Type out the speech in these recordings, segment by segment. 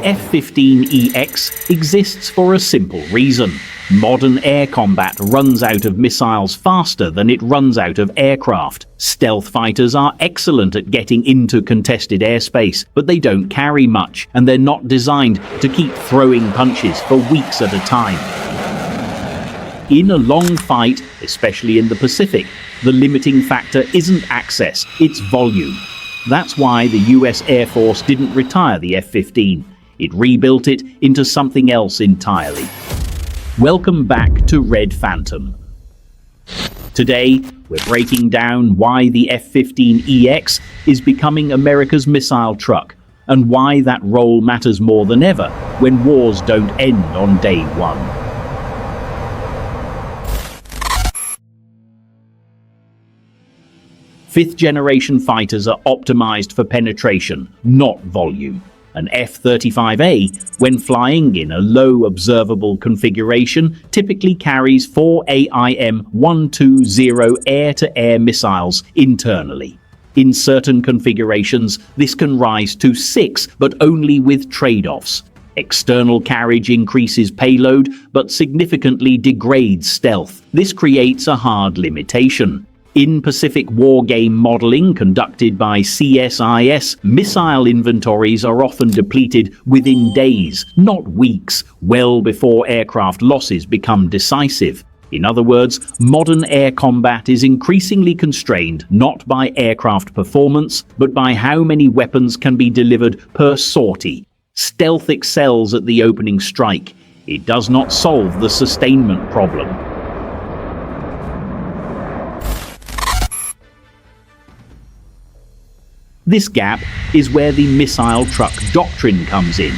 F-15EX exists for a simple reason. Modern air combat runs out of missiles faster than it runs out of aircraft. Stealth fighters are excellent at getting into contested airspace, but they don't carry much, and they're not designed to keep throwing punches for weeks at a time. In a long fight, especially in the Pacific, the limiting factor isn't access, it's volume. That's why the US Air Force didn't retire the F-15. It rebuilt it into something else entirely. Welcome back to Red Phantom. Today, we're breaking down why the F-15EX is becoming America's missile truck, and why that role matters more than ever when wars don't end on day one. Fifth-generation fighters are optimized for penetration, not volume. An F-35A, when flying in a low observable configuration, typically carries 4 AIM-120 air-to-air missiles internally. In certain configurations, this can rise to 6, but only with trade-offs. External carriage increases payload, but significantly degrades stealth. This creates a hard limitation. In Pacific wargame modeling conducted by CSIS, missile inventories are often depleted within days, not weeks, well before aircraft losses become decisive. In other words, modern air combat is increasingly constrained not by aircraft performance, but by how many weapons can be delivered per sortie. Stealth excels at the opening strike. It does not solve the sustainment problem. This gap is where the missile truck doctrine comes in.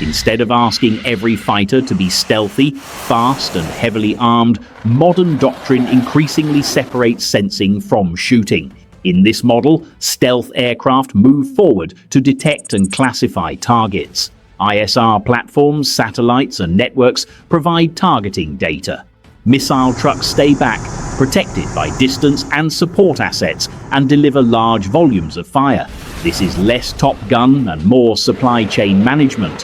Instead of asking every fighter to be stealthy, fast and heavily armed, modern doctrine increasingly separates sensing from shooting. In this model, stealth aircraft move forward to detect and classify targets. ISR platforms, satellites and networks provide targeting data. Missile trucks stay back, protected by distance and support assets, and deliver large volumes of fire. This is less Top Gun and more supply chain management.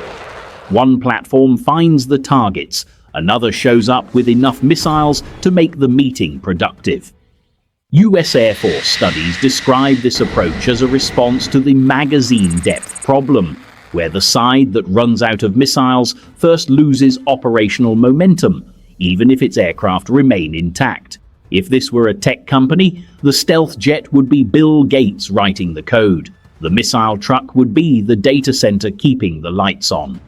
One platform finds the targets, another shows up with enough missiles to make the meeting productive. US Air Force studies describe this approach as a response to the magazine depth problem, where the side that runs out of missiles first loses operational momentum, even if its aircraft remain intact. If this were a tech company, the stealth jet would be Bill Gates writing the code. The missile truck would be the data center keeping the lights on.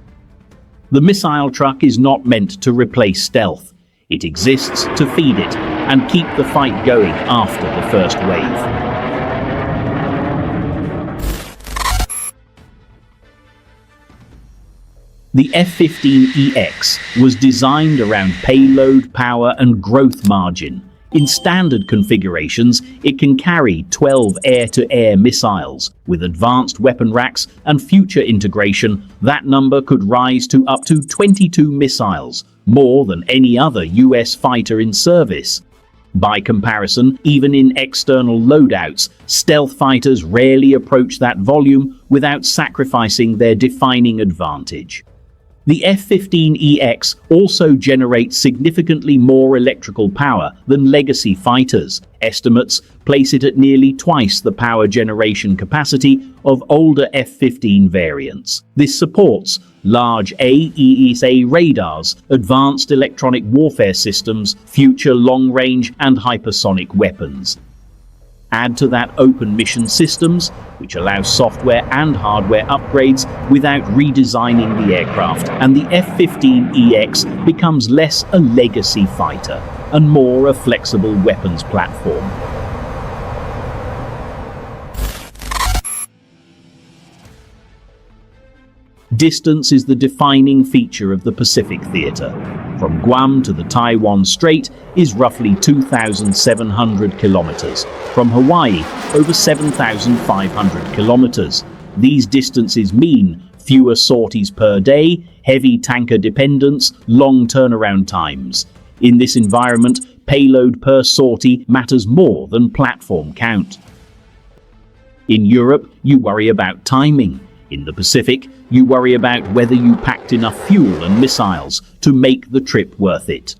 The missile truck is not meant to replace stealth. It exists to feed it and keep the fight going after the first wave. The F-15EX was designed around payload, power and growth margin. In standard configurations, it can carry 12 air-to-air missiles. With advanced weapon racks and future integration, that number could rise to up to 22 missiles, more than any other US fighter in service. By comparison, even in external loadouts, stealth fighters rarely approach that volume without sacrificing their defining advantage. The F-15EX also generates significantly more electrical power than legacy fighters. Estimates place it at nearly twice the power generation capacity of older F-15 variants. This supports large AESA radars, advanced electronic warfare systems, future long-range and hypersonic weapons. Add to that open mission systems, which allow software and hardware upgrades without redesigning the aircraft, and the F-15EX becomes less a legacy fighter and more a flexible weapons platform. Distance is the defining feature of the Pacific theater. From Guam to the Taiwan Strait is roughly 2,700 kilometers. From Hawaii, over 7,500 kilometers. These distances mean fewer sorties per day, heavy tanker dependence, long turnaround times. In this environment, payload per sortie matters more than platform count. In Europe, you worry about timing. In the Pacific, you worry about whether you packed enough fuel and missiles to make the trip worth it.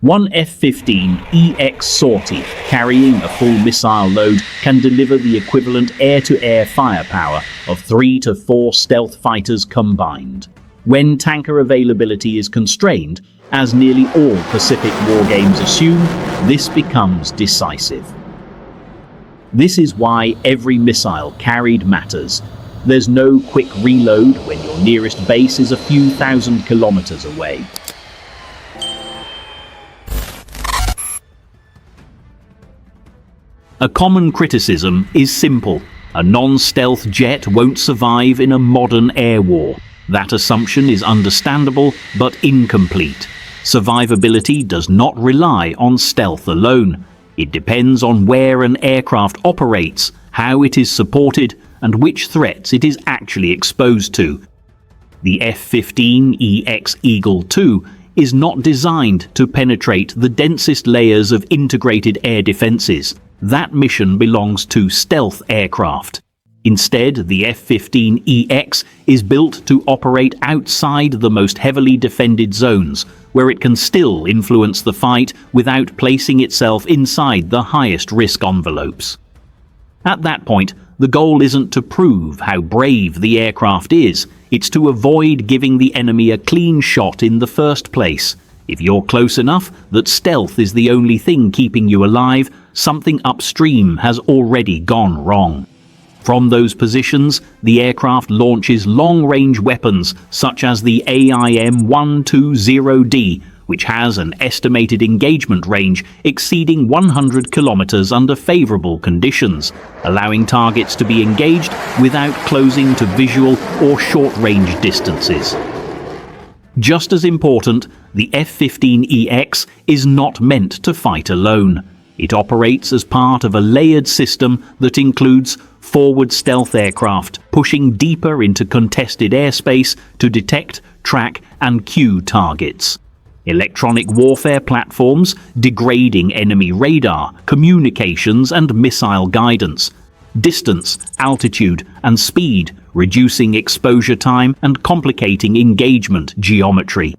One F-15EX sortie carrying a full missile load can deliver the equivalent air-to-air firepower of 3 to 4 stealth fighters combined. When tanker availability is constrained, as nearly all Pacific wargames assume, this becomes decisive. This is why every missile carried matters. There's no quick reload when your nearest base is a few thousand kilometers away. A common criticism is simple. A non-stealth jet won't survive in a modern air war. That assumption is understandable but incomplete. Survivability does not rely on stealth alone. It depends on where an aircraft operates, how it is supported, and which threats it is actually exposed to. The F-15EX Eagle II is not designed to penetrate the densest layers of integrated air defenses. That mission belongs to stealth aircraft. Instead, the F-15EX is built to operate outside the most heavily defended zones, where it can still influence the fight without placing itself inside the highest risk envelopes. At that point, the goal isn't to prove how brave the aircraft is, it's to avoid giving the enemy a clean shot in the first place. If you're close enough that stealth is the only thing keeping you alive, something upstream has already gone wrong. From those positions, the aircraft launches long-range weapons such as the AIM-120D, which has an estimated engagement range exceeding 100 kilometers under favorable conditions, allowing targets to be engaged without closing to visual or short-range distances. Just as important, the F-15EX is not meant to fight alone. It operates as part of a layered system that includes forward stealth aircraft pushing deeper into contested airspace to detect, track, and cue targets. Electronic warfare platforms degrading enemy radar, communications, and missile guidance. Distance, altitude, and speed reducing exposure time and complicating engagement geometry.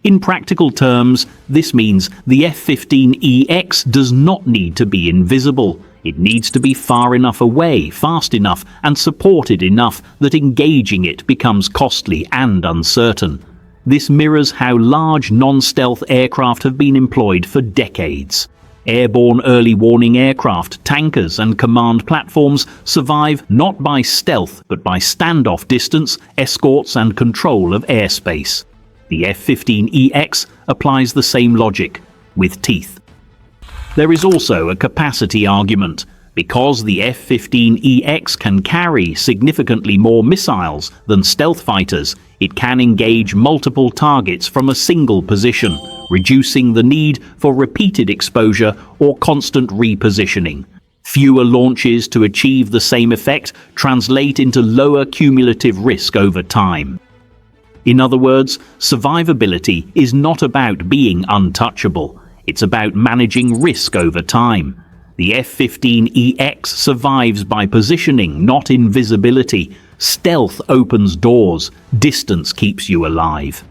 In practical terms, this means the F-15EX does not need to be invisible. It needs to be far enough away, fast enough, and supported enough that engaging it becomes costly and uncertain. This mirrors how large non-stealth aircraft have been employed for decades. Airborne early warning aircraft, tankers, and command platforms survive not by stealth but by standoff distance, escorts, and control of airspace. The F-15EX applies the same logic, with teeth. There is also a capacity argument. Because the F-15EX can carry significantly more missiles than stealth fighters, it can engage multiple targets from a single position, reducing the need for repeated exposure or constant repositioning. Fewer launches to achieve the same effect translate into lower cumulative risk over time. In other words, survivability is not about being untouchable. It's about managing risk over time. The F-15EX survives by positioning, not invisibility. Stealth opens doors. Distance keeps you alive.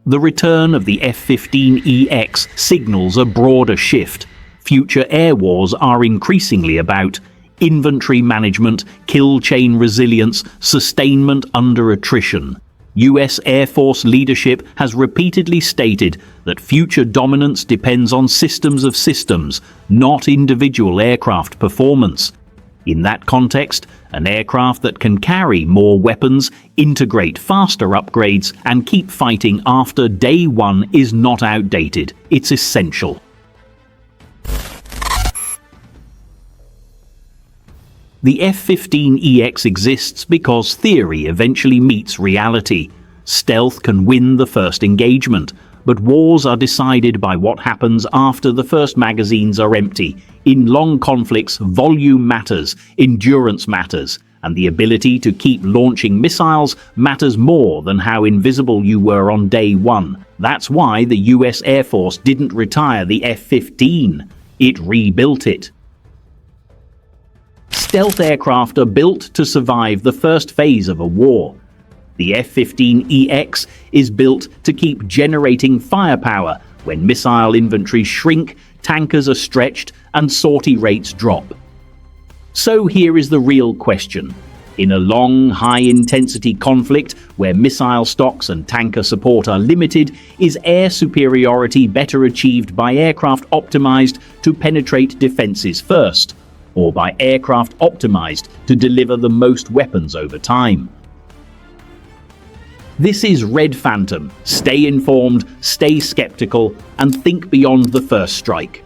The return of the F-15EX signals a broader shift. Future air wars are increasingly about inventory management, kill chain resilience, sustainment under attrition. US Air Force leadership has repeatedly stated that future dominance depends on systems of systems, not individual aircraft performance. In that context, an aircraft that can carry more weapons, integrate faster upgrades, and keep fighting after day one is not outdated. It's essential. The F-15EX exists because theory eventually meets reality. Stealth can win the first engagement, but wars are decided by what happens after the first magazines are empty. In long conflicts, volume matters, endurance matters, and the ability to keep launching missiles matters more than how invisible you were on day one. That's why the US Air Force didn't retire the F-15. It rebuilt it. Stealth aircraft are built to survive the first phase of a war. The F-15EX is built to keep generating firepower when missile inventories shrink, tankers are stretched, and sortie rates drop. So here is the real question. In a long, high-intensity conflict where missile stocks and tanker support are limited, is air superiority better achieved by aircraft optimized to penetrate defenses first, or by aircraft optimized to deliver the most weapons over time? This is Red Phantom. Stay informed, stay skeptical, and think beyond the first strike.